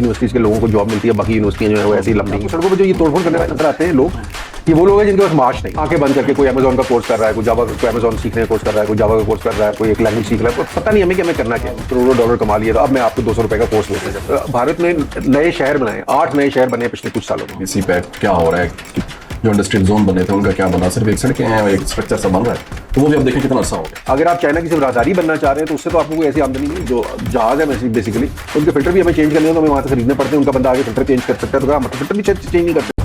Universities के लोगों को जॉब मिलती है, बाकी यूनिवर्सिटियाँ जो है वो ऐसी लंबी सड़कों पर जो ये तोड़फोड़ करने वाले नजर आते हैं लोग, ये वो लोग हैं जिनके पास मार्च नहीं, आंखें बंद करके कोई अमेजोन का कोर्स कर रहा है, कोई जावा, कोई अमेजोन सीखने का कोर्स कर रहा है, कोई जावा का कोर्स कर रहा है, कोई एक लैंग्वेज सीख रहा है, पता नहीं हमें कि हमें करना क्या है। करोड़ों डॉलर कमा लिए तो अब मैं आपको 200 रुपए का कोर्स लेते हैं। भारत ने नए शहर बनाए, 8 नए शहर बने पिछले कुछ सालों में। इसी पे क्या हो रहा है, जो इंडस्ट्रियल जोन बने थे उनका क्या बना, सिर्फ एक सड़कें हैं, एक स्ट्रक्चर सा बन रहा है, तो वो भी अब देखें कितना अर्सा हो गया। अगर आप चाइना की सिर्फ राजदारी बनना चाह रहे हैं तो उससे तो आपको कोई ऐसी आमदनी नहीं, जो जहाज है बेसिकली उनके फिल्टर भी हमें चेंज करने हैं तो हमें वहाँ से खरीदने पड़ते हैं, उनका बंदा आगे फिल्टर चेंज कर सकता है, तो हम फिल्टर भी चेंज नहीं करते।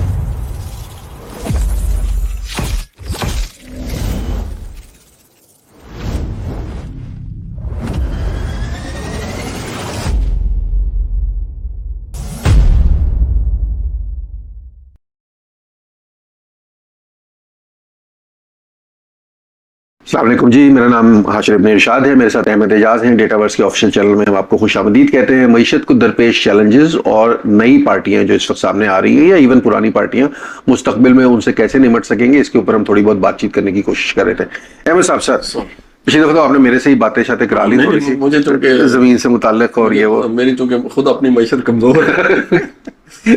अस्सलाम वालेकुम जी, मेरा नाम हाशिर इब्न इरशाद है, मेरे साथ अहमद एजाज हैं। डेटावर्स के ऑफिशियल चैनल में हम आपको खुशामदीद कहते हैं। मईशत को दरपेश चैलेंजेस और नई पार्टियां जो इस वक्त सामने आ रही हैं या इवन पुरानी पार्टियां मुस्तकबिल में उनसे कैसे निमट सकेंगे, इसके ऊपर हम थोड़ी बहुत बातचीत करने की कोशिश कर रहे थे। अहमद साहब, सर पिछली दफा तो आपने मेरे से ही बातें करा ली थोड़ी सी, मुझे चूंकि जमीन से मुताल्लिक और ये वो, मेरी चूंकि खुद अपनी मईशत कमजोर है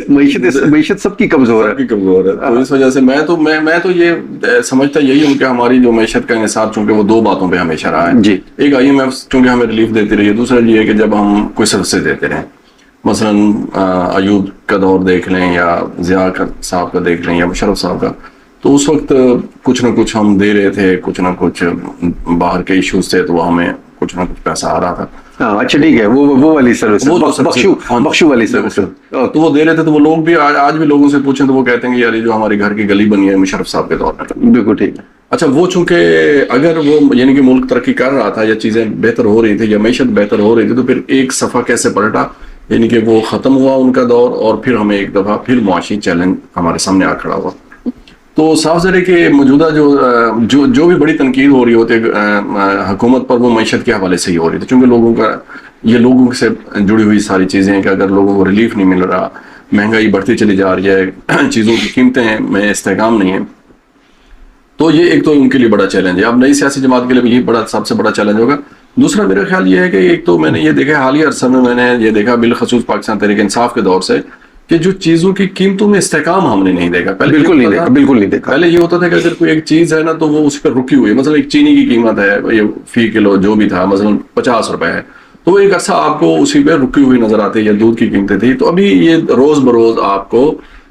मईशत सबकी कमजोर है, कमजोर है, तो इस वजह से मैं तो ये समझता यही हूँ कि हमारी जो मईशत का इंहिसार चूंकि वो दो बातों पे हमेशा रहा है जी। एक IMF चूंकि हमें रिलीफ देती रही है, दूसरा ये है कि जब हम कोई सर्विसेज देते रहे, मसलन अयूब का दौर देख लें या जिया साहब का देख लें या मुशर्रफ साहब का, तो उस वक्त कुछ ना कुछ हम दे रहे थे, कुछ ना कुछ बाहर के इश्यूज थे तो हमें कुछ ना कुछ पैसा आ रहा था। हाँ, अच्छा ठीक है, वो वाली सर्विस, बख्शू वाली सर्विस, तो वो दे रहे थे। तो वो लोग भी आज भी लोगों से पूछें तो वो कहते हैं कि यार ये जो हमारे घर की गली बनी है मुशर्रफ साहब के दौर में, बिल्कुल ठीक है। अच्छा, वो चूंकि अगर वो यानी कि मुल्क तरक्की कर रहा था या चीजें बेहतर हो रही थी या मैशत बेहतर हो रही थी, तो फिर एक सफा कैसे पलटा, यानी कि वो खत्म हुआ उनका दौर और फिर हमें एक दफा फिर मुआशी चैलेंज हमारे सामने आ खड़ा हुआ। तो साफ ज़ाहिर है कि मौजूदा जो भी बड़ी तनकीद हो रही होती है हुकूमत पर, वो मईशत के हवाले से ही हो रही थी, क्योंकि लोगों से जुड़ी हुई सारी चीज़ें हैं कि अगर लोगों को रिलीफ नहीं मिल रहा, महंगाई बढ़ती चली जा रही है, चीज़ों की कीमतें में इस्तेहकाम नहीं है, तो ये एक तो उनके लिए बड़ा चैलेंज है। अब नई सियासी जमात के लिए भी यही सबसे बड़ा चैलेंज होगा। दूसरा मेरा ख्याल ये है कि एक तो मैंने ये देखा हालिया अरसा में, मैंने ये देखा बिलखसूस पाकिस्तान तहरीक इंसाफ के दौर से कि जो चीजों की कीमतों में इस्तेहकाम हमने नहीं देखा। पहले बिल्कुल नहीं देखा। पहले ये होता था कि अगर कोई एक चीज है ना तो वो उस पर रुकी हुई है, मतलब एक चीनी की कीमत है, ये फी किलो जो भी था मसलन 50 रुपए है, तो वो एक अर्सा आपको उसी पे रुकी हुई नजर आती है, या दूध की कीमतें थी। तो अभी ये रोज बरोज आपको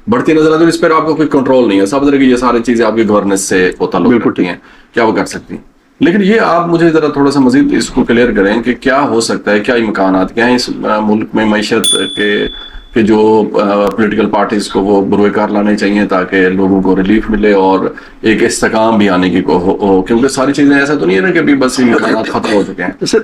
बढ़ती नजर आती है, इस पर आपको कोई कंट्रोल नहीं है। सब तरह की ये सारी चीजें आपकी गवर्नेंस से ताल्लुक रखती हैं, क्या वो कर सकती हैं। लेकिन ये आप मुझे जरा थोड़ा सा मजीद इसको क्लियर करें कि क्या हो सकता है, क्या इम्कानात क्या है इस मुल्क में मईशत के जो पॉलिटिकल पार्टीज को वो बुरकार लाने चाहिए ताकि लोगों को रिलीफ मिले और एक इस्तेकाम भी आने की हो, क्योंकि सारी चीजें ऐसा तो नहीं है ना कि अभी बस खत्म हो चुके हैं। सर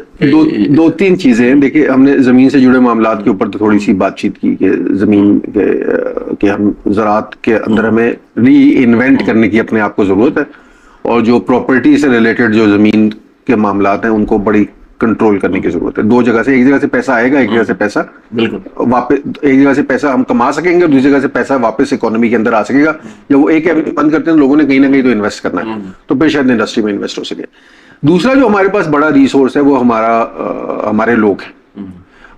दो तीन चीजें देखिए, हमने जमीन से जुड़े मामलात के ऊपर तो थोड़ी सी बातचीत की कि जमीन के हम ज़राअत के अंदर हमें री इन्वेंट करने की अपने आप को जरूरत है, और जो प्रॉपर्टी से रिलेटेड जो जमीन के मामलात हैं उनको बड़ी कंट्रोल करने की जरूरत है। दो जगह से, एक जगह से पैसा आएगा, एक जगह से पैसा बिल्कुल वापस, एक जगह से पैसा हम कमा सकेंगे और दूसरी जगह से पैसा वापस इकोनॉमी के अंदर आ सकेगा। जब वो एक एवेन्यू बंद करते हैं लोगों ने कहीं ना कहीं तो इन्वेस्ट करना है, तो फिर शायद इंडस्ट्री में इन्वेस्ट हो सके। दूसरा जो हमारे पास बड़ा रिसोर्स है वो हमारे लोग हैं।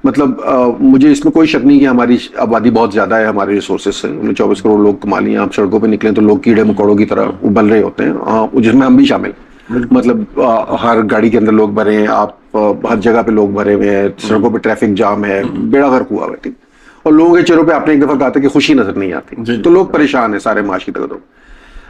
मतलब मुझे इसमें कोई शक नहीं कि हमारी आबादी बहुत ज्यादा है, हमारे रिसोर्सेज से 24 करोड़ लोग कमा लिए। आप सड़कों पे निकले तो लोग कीड़े मकोड़ों की तरह उबल रहे होते हैं, जिसमें हम भी शामिल। मतलब हर गाड़ी के अंदर लोग भरे हैं, आप हर जगह पे लोग भरे हुए हैं, सड़कों पे ट्रैफिक जाम है, बेड़ा गर्क हुआ है, ठीक। और लोगों के चेहरों पे आपने एक दफा कहा था कि खुशी नजर नहीं आती, तो लोग परेशान है सारे माश की तरह।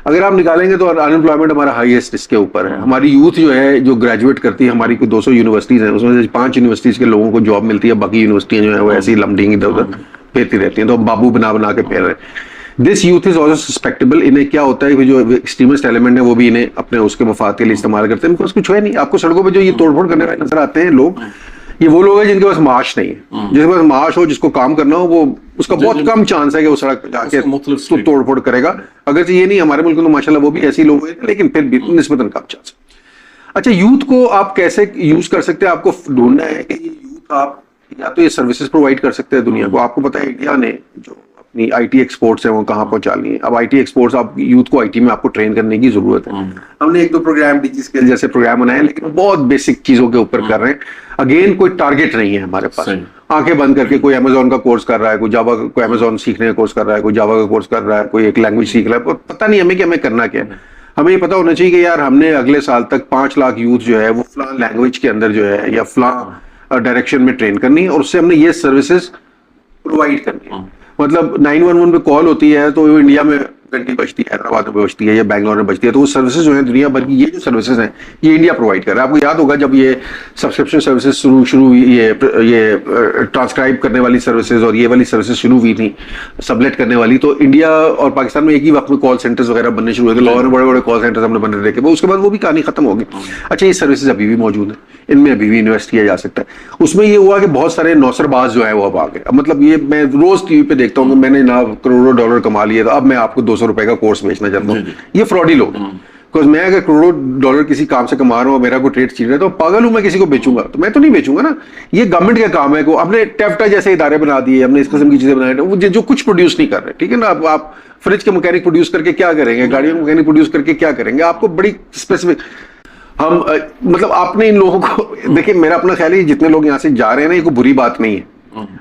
अगर आप निकालेंगे तो अनएम्प्लॉयमेंट हमारा हाईएस्ट इसके ऊपर है। हमारी यूथ जो है जो ग्रेजुएट करती है, हमारी कोई 200 यूनिवर्सिटीज हैं, उसमें से 5 यूनिवर्सिटीज के लोगों को जॉब मिलती है, बाकी यूनिवर्सिटियां जो है वो ऐसी लमडिंग इधर उधर फेरती रहती हैं, तो बाबू बना के फेर रहे हैं। This youth is also susceptible. इन्हें क्या होता है कि जो एक्सट्रीमिस्ट एलिमेंट है वो भी इन्हें अपने उसके मफाद के लिए इस्तेमाल करते हैं, बिकॉज कुछ है नहीं। आपको सड़कों पर जो ये तोड़फोड़ करने वाले नजर आते हैं लोग, ये वो लोग हैं जिनके पास माश नहीं है। जिसके पास माश हो, जिसको काम करना हो, वो उसका बहुत कम चांस है कि वो सड़क पे जाके तोड़फोड़ करेगा। अगर ये नहीं, हमारे मुल्क में तो माशाल्लाह वो भी ऐसे ही लोग हैं, लेकिन फिर भी निस्बतन कम चांस है। अच्छा, यूथ को आप कैसे यूज कर सकते हैं? आपको ढूंढना है कि ये यूथ आप या तो ये सर्विसेज प्रोवाइड कर सकते हैं दुनिया को। आपको पता है इंडिया ने जो अपनी IT एक्सपोर्ट्स है वो कहाँ पहुंचा ली है। अब IT एक्सपोर्ट्स, आप यूथ को IT में आपको ट्रेन करने की जरूरत है। हमने 1-2 प्रोग्राम DG जैसे प्रोग्राम बनाए, लेकिन बहुत बेसिक चीजों के ऊपर कर रहे हैं। अगेन कोई टारगेट नहीं है हमारे पास, आंखें बंद करके कोई अमेजोन का कोर्स कर रहा है, कोई जावा, कोई अमेजोन सीखने का कोर्स कर रहा है, कोई जावा का कोर्स कर रहा है, कोई एक लैंग्वेज सीख रहा है, पता नहीं हमें कि हमें करना क्या है। हमें ये पता होना चाहिए कि यार हमने अगले साल तक 5 लाख यूथ जो है वो फलां लैंग्वेज के अंदर जो है या फलां डायरेक्शन में ट्रेन करनी है, और उससे हमने ये सर्विसेज प्रोवाइड करनी है। मतलब 911 पे कॉल होती है तो वो इंडिया में घंटी बजती है, हैदराबाद में बजती है या बैंगलोर में बजती है, तो वो सर्विसेज जो है दुनिया भर की, ये जो सर्विसेज हैं ये इंडिया प्रोवाइड कर रहा है। आपको याद होगा जब ये सब्सक्रिप्शन सर्विसेज शुरू हुई, ये ट्रांसक्राइब करने वाली सर्विसेज और ये वाली सर्विसेज शुरू हुई थी, सबलेट करने वाली, तो इंडिया और पाकिस्तान में एक ही वक्त में कॉल सेंटर्स वगैरह बनने शुरू हुए थे। लाहौर में बड़े बड़े कॉल सेंटर्स हमने बनने देखे, उसके बाद वो भी कहानी खत्म हो गई। अच्छा, ये सर्विसेज अभी भी मौजूद है, इनमें अभी भी इन्वेस्ट किया जा सकता है। उसमें ये हुआ कि बहुत सारे नौसरबाज जो है वो अब आ गए। मतलब ये मैं रोज टीवी पे देखता हूँ कि मैंने ना करोड़ों डॉलर कमा लिए, तो अब मैं आपको 200 रुपए का कोर्स बेचना चाहता हूँ। ये फ्रॉडी लोग, बिकॉज मैं अगर करोड़ों डॉलर किसी काम से कमा रहा हूँ, मेरा कोई ट्रेड चीज है, तो पागल हूं मैं किसी को बेचूंगा? तो मैं तो नहीं बेचूंगा ना। ये गवर्नमेंट का काम है को हमने टेफ्टा जैसे इदारे बना दिए, हमने इस किस्म की चीजें बनाई, वो जो कुछ प्रोड्यूस नहीं कर रहे, ठीक है ना। अब आप फ्रिज के मैकेनिक प्रोड्यूस करके क्या करेंगे, गाड़ियों के मैकेनिक प्रोड्यूस करके क्या करेंगे? आपको बड़ी स्पेसिफिक हम मतलब आपने इन लोगों को देखिए, मेरा अपना ख्याल है जितने लोग यहाँ से जा रहे हैं ना, ये कोई बुरी बात नहीं है।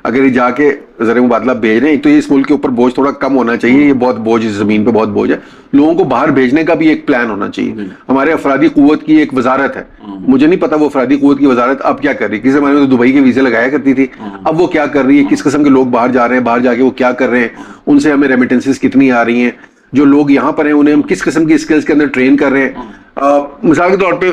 अगर ये जाके ज़र मुबादला भेज रहे हैं, तो ये इस मुल्क के ऊपर बोझ थोड़ा कम होना चाहिए। ये बहुत बोझ, इस जमीन पे बहुत बोझ है। लोगों को बाहर भेजने का भी एक प्लान होना चाहिए। हमारे अफरादी कुव्वत की एक वजारत है, मुझे नहीं पता वो अफरादी कुव्वत की वजारत अब क्या कर रही है। किसी जमाने में तो दुबई के वीजे लगाया करती थी, अब वो क्या कर रही है, किस किस्म के लोग बाहर जा रहे हैं, बाहर जाके वो क्या कर रहे हैं, उनसे हमें रेमिटेंसेस कितनी आ रही हैं, जो लोग यहाँ पर हैं उन्हें हम किस किस्म की स्किल्स के अंदर ट्रेन कर रहे हैं। मिसाल के तौर पे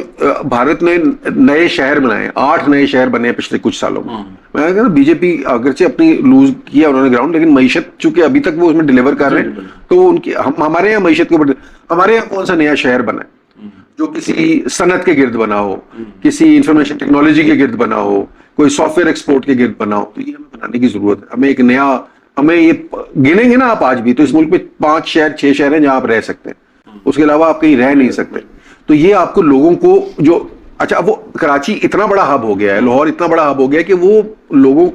भारत ने नए शहर बनाए, 8 नए शहर बने हैं पिछले कुछ सालों में। मैं कहता हूं बीजेपी अगरचे अपनी लूज किया उन्होंने ग्राउंड, लेकिन मईशत चूंकि अभी तक वो उसमें डिलीवर कर रहे हैं, तो वो उनकी हमारे यहाँ मईशत के ऊपर, हमारे यहाँ कौन सा नया शहर बना है जो किसी सनत के गिर्द बना हो, किसी इंफॉर्मेशन टेक्नोलॉजी के गिर्द बना हो, कोई सॉफ्टवेयर एक्सपोर्ट के गिर्द बना हो? तो ये हमें बनाने की जरूरत है। हमें एक नया, हमें ये गिनेंगे ना आप आज भी, तो इस मुल्क में 5 शहर 6 शहर हैं जहां आप रह सकते हैं, उसके अलावा आप कहीं रह नहीं सकते। तो ये आपको लोगों को जो, अच्छा अब वो कराची इतना बड़ा हब हो गया है, लाहौर इतना बड़ा हब हो गया है कि वो लोगों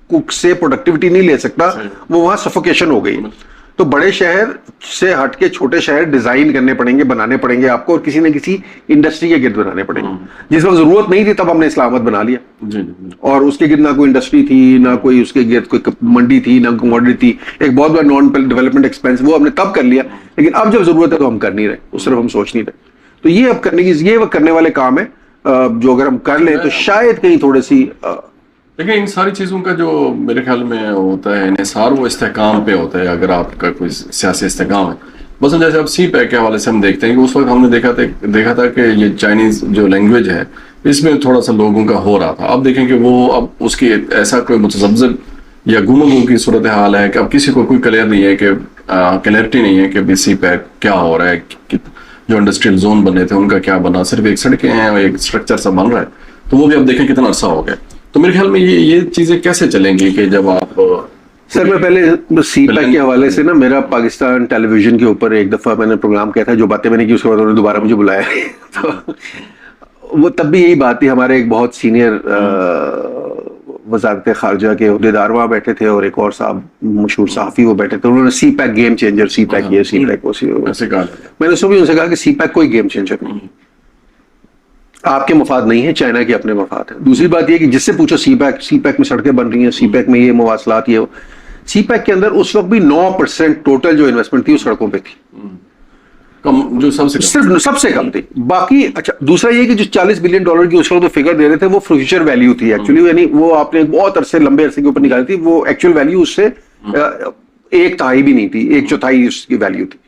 को से प्रोडक्टिविटी नहीं ले सकता, वो वहां सफोकेशन हो गई। तो बड़े शहर से हट के छोटे शहर डिजाइन करने पड़ेंगे, बनाने पड़ेंगे आपको, और किसी न किसी इंडस्ट्री के गिर्द बनाने पड़ेंगे। जिस वक्त जरूरत नहीं थी तब हमने इस्लामाबाद बना लिया, और उसके गिर्द ना कोई इंडस्ट्री थी, ना कोई उसके गिर्द कोई मंडी थी, ना कमोडिटी थी, एक बहुत बड़ा नॉन डेवलपमेंट एक्सपेंस, वो हमने तब कर लिया। लेकिन अब जब जरूरत है तो हम कर नहीं रहे, उस तरफ हम सोच नहीं रहे। तो ये अब करने की, ये वो करने वाले काम है जो अगर हम कर लें तो शायद कहीं थोड़ी सी लेकिन इन सारी चीज़ों का जो मेरे ख्याल में होता है इन्हिसार, वो इस्तेहकाम पे होता है। अगर आपका कोई सियासी इस्तेहकाम है, बस जैसे अब सी पैक के हवाले से हम देखते हैं कि उस वक्त हमने देखा था कि ये चाइनीज जो लैंग्वेज है इसमें थोड़ा सा लोगों का हो रहा था। अब देखें कि वो अब उसकी ऐसा कोई मुतज़ब्ज़ब या गुम की सूरत हाल है कि अब किसी को कोई क्लियर नहीं है, कि क्लियरिटी नहीं है कि सी पैक क्या हो रहा है, जो इंडस्ट्रियल जोन बने थे उनका क्या बना, सिर्फ एक सड़कें हैं, एक स्ट्रक्चर सा बन रहा है। तो वो भी अब देखें कितना अरसा हो गया। तो मेरे ख्याल में ये चीजें कैसे चलेंगी कि जब आप सर, मैं पहले सी पैक के हवाले से ना, मेरा पाकिस्तान टेलीविजन के ऊपर एक दफा मैंने प्रोग्राम किया था, जो बातें मैंने की उसके बाद उन्होंने दोबारा मुझे बुलाया तो वो तब भी यही बात थी। हमारे एक बहुत सीनियर वजारत खारजा के उहदेदार वहाँ बैठे थे, और एक और साहब मशहूर सहाफी वो बैठे थे। उन्होंने सी पैक गेम चेंजर, सी पैक ये, सी पैक वो, मैंने उसको भी उनसे कहा कि सी पैक कोई गेम चेंजर नहीं, आपके मफाद नहीं है, चाइना के अपने मफाद है। दूसरी बात यह कि जिससे पूछो सी पैक में सड़कें बन रही हैं, सी पैक में ये मवासलात, ये सी पैक के अंदर उस वक्त भी 9% टोटल जो इन्वेस्टमेंट थी वो सड़कों पे थी, कम, जो सबसे कम थी। बाकी अच्छा, दूसरा ये कि जो $40 बिलियन की उस वक्त फिगर दे रहे थे वो फ्यूचर वैल्यू थी एक्चुअली, यानी वो आपने बहुत अरसे, लंबे अरसे के ऊपर निकाली थी। वो एक्चुअल वैल्यू उससे 1/3 भी नहीं थी, 1/4 उसकी वैल्यू थी।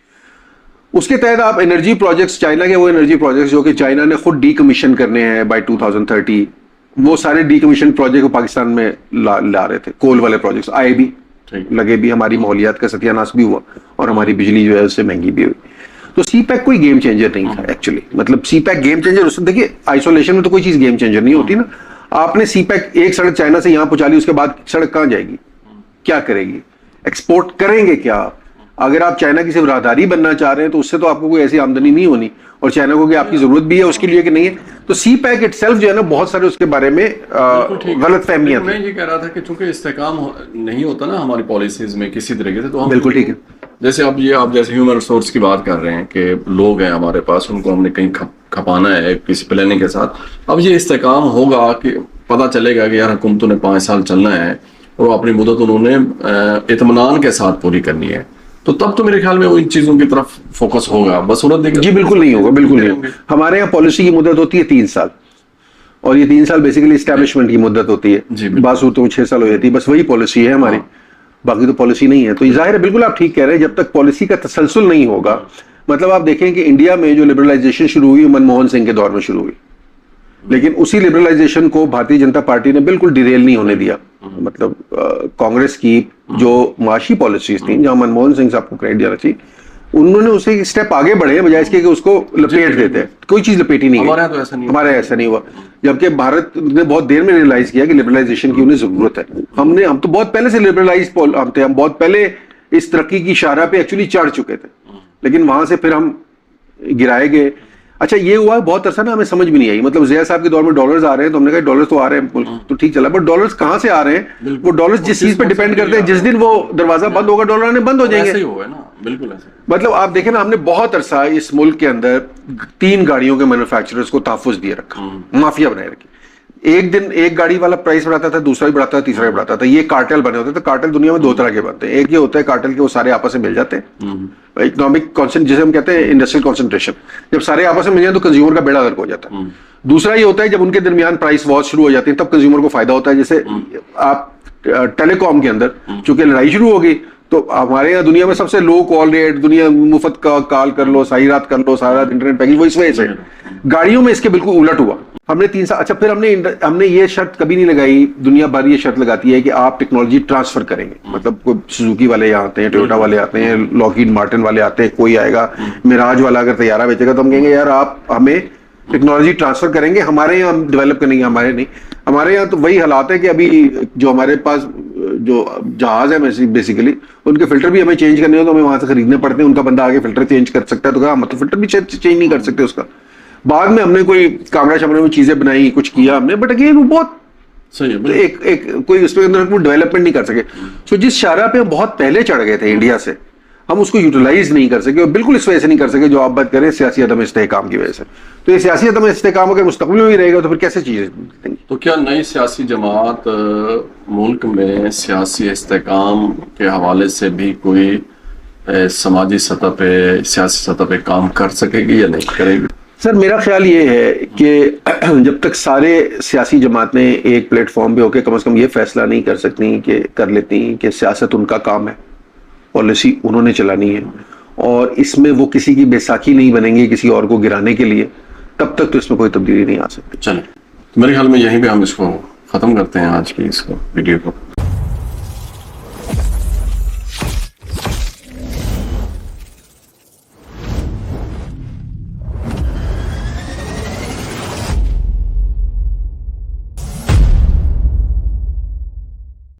उसके तहत आप एनर्जी प्रोजेक्ट्स, चाइना के वो एनर्जी प्रोजेक्ट्स जो कि चाइना ने खुद डीकमीशन करने हैं बाय 2030, वो सारे डीकमीशन प्रोजेक्ट को पाकिस्तान में ला रहे थे। कोल वाले प्रोजेक्ट्स आए भी, लगे भी, हमारी माहौलियात का सत्यानाश भी हुआ, और हमारी बिजली जो है उससे महंगी भी हुई। तो सी पैक कोई गेम चेंजर नहीं था एक्चुअली। मतलब सी पैक गेम चेंजर, उससे देखिए आइसोलेशन में तो कोई चीज गेम चेंजर नहीं होती ना। आपने सी पैक, एक सड़क चाइना से यहां पहुंचा ली, उसके बाद सड़क कहां जाएगी, क्या करेगी, एक्सपोर्ट करेंगे क्या? अगर आप चाइना की सिर्फ राहदारी बनना चाह रहे हैं तो उससे तो आपको कोई ऐसी आमदनी नहीं होनी, और चाइना को कि आपकी जरूरत भी है उसके लिए कि नहीं है। तो सी पैक इटसेल्फ जो है ना, बहुत सारे उसके बारे में गलत फहमियां। मैं ये कह रहा था कि चूंकि इस्तेहकाम नहीं होता ना हमारी पॉलिसीज में किसी तरीके से, तो हम बिल्कुल ठीक है। जैसे अब ये आप जैसे ह्यूमन रिसोर्स की बात कर रहे हैं कि लोग हैं हमारे पास, उनको हमने कहीं खपाना है किसी प्लानिंग के साथ। अब ये इस्तेहकाम होगा कि पता चलेगा कि यार हुकूमतों ने 5 साल चलना है और अपनी मुद्दत उन्होंने इत्मीनान के साथ पूरी करनी है, तो तब तो मेरे ख्याल में वो इन चीजों की तरफ फोकस होगा। बसूरत देखिए जी बिल्कुल नहीं होगा, बिल्कुल नहीं होगा। हमारे यहाँ पॉलिसी की मुद्दत होती है 3 साल, और ये 3 साल बेसिकली एस्टैब्लिशमेंट की मुद्दत होती है। बासूरतों में 6 साल हो जाती है, बस वही पॉलिसी है हमारी, बाकी तो पॉलिसी नहीं है। तो जाहिर है, बिल्कुल आप ठीक कह रहे हैं, जब तक पॉलिसी का तसलसल नहीं होगा, मतलब आप देखें कि इंडिया में जो लिबरलाइजेशन शुरू हुई मनमोहन सिंह के दौर में शुरू हुई, लेकिन उसी लिबरलाइजेशन को भारतीय जनता पार्टी ने बिल्कुल डिरेल नहीं होने दिया। मतलब कांग्रेस की जो माशी पॉलिसीज थी, जहां मनमोहन सिंह साहब को क्रेडिट देना चाहिए, उन्होंने उसे एक स्टेप आगे बढ़े बजाय इसके कि उसको लपेट देते हैं। कोई चीज लपेटी नहीं, हमारे यहाँ तो ऐसा नहीं, हमारे ऐसा नहीं हुआ। जबकि भारत ने बहुत देर में रियलाइज किया कि लिबरलाइजेशन की उन्हें जरूरत है। हम तो बहुत पहले से लिबरलाइज हम बहुत पहले इस तरक्की की शाहराह पे एक्चुअली चढ़ चुके थे, लेकिन वहां से फिर हम गिराए गए। अच्छा, ये हुआ बहुत अरसा ना, हमें समझ भी नहीं आई। मतलब ज़िया साहब के दौर में डॉलर्स आ रहे हैं, तो हमने कहा डॉलर्स तो आ रहे हैं, तो ठीक चला, बट डॉलर्स कहां से आ रहे हैं? वो डॉलर्स जिस चीज पे डिपेंड करते हैं, जिस दिन वो दरवाजा बंद होगा डॉलर आने बंद हो जाएंगे। ऐसे ही होगा ना, बिल्कुल ऐसे। मतलब आप देखें ना, हमने बहुत अरसा इस मुल्क के अंदर 3 गाड़ियों के मैन्युफैक्चरर्स को तहफ्फुज दिए रखा, माफिया बनाए रखी। एक दिन एक गाड़ी वाला प्राइस बढ़ाता था, दूसरा भी बढ़ाता था, तीसरा भी बढ़ाता था। ये कार्टेल बने होते थे। कार्टेल दुनिया में 2 तरह के बनते हैं। एक ये होता है कार्टेल के वो सारे आपस में मिल जाते हैं, इकोनॉमिक कॉन्सेंट्रेशन, जिसे हम कहते हैं इंडस्ट्रियल कॉन्सेंट्रेशन। जब सारे आपस में मिल जाए तो कंज्यूमर का बेड़ा गर्क हो जाता है। दूसरा ये होता है जब उनके दरमियान प्राइस वॉर शुरू हो जाती है, तब कंज्यूमर को फायदा होता है। जैसे आप टेलीकॉम के अंदर चूंकि लड़ाई शुरू हो गई, तो हमारे यहाँ दुनिया में सबसे लो कॉल रेट, दुनिया मुफ्त का कॉल कर लो, सारी रात कर लो, सारा रात इंटरनेट पैकेज, वो इस वजह से। गाड़ियों में इसके बिल्कुल उलट हुआ। हमने 3 साल, अच्छा फिर हमने ये शर्त कभी नहीं लगाई, दुनिया भर ये शर्त लगाती है कि आप टेक्नोलॉजी ट्रांसफर करेंगे। मतलब कोई सुजुकी वाले यहाँ आते हैं, टोयोटा वाले आते हैं, लॉकहीड मार्टिन वाले आते हैं, कोई आएगा मिराज वाला अगर तैयारा बेचेगा तो हम कहेंगे यार आप हमें टेक्नोलॉजी ट्रांसफर करेंगे, हमारे यहाँ डेवलप करेंगे। हमारे नहीं, हमारे यहाँ तो वही हालात है कि अभी जो हमारे पास जो जहाज है बेसिकली, उनके फिल्टर भी हमें चेंज करने हो तो हमें वहां से खरीदने पड़ते हैं। उनका बंदा आगे फिल्टर चेंज कर सकता है, तो कहा हम तो फिल्टर भी चेंज नहीं कर सकते उसका। बाद में हमने कोई कामरा शामरा में चीजें बनाई, कुछ किया हमने, बट अगेन वो बहुत सही है। एक कोई उसके अंदर डेवलपमेंट नहीं कर सके। सो जिस शाहराह पे हम बहुत पहले चढ़ गए थे इंडिया से, हम उसको यूटिलाइज नहीं कर सके, और बिल्कुल इस वजह से नहीं कर सके जो आप बात करें, सियासी अदम इस्तेहकाम की वजह से। तो ये सियासी अदम इस्तेहकाम अगर मुस्तकबिल में भी रहेगा तो फिर कैसे चीजें? तो क्या नई सियासी जमात मुल्क में सियासी इस्तेहकाम के हवाले से भी कोई समाजी सतह पे, सियासी सतह पे काम कर सकेगी या नहीं करेगी? सर मेरा ख्याल ये है कि जब तक सारे सियासी जमातें एक प्लेटफॉर्म पे होकर कम से कम ये फैसला नहीं कर सकती कि कर लेती कि सियासत उनका काम है, पॉलिसी उन्होंने चलानी है, और इसमें वो किसी की बैसाखी नहीं बनेंगे किसी और को गिराने के लिए, तब तक तो इसमें कोई तब्दीली नहीं आ सकती। चले, मेरे ख्याल में यहीं पे हम इसको खत्म करते हैं आज की इसको वीडियो को।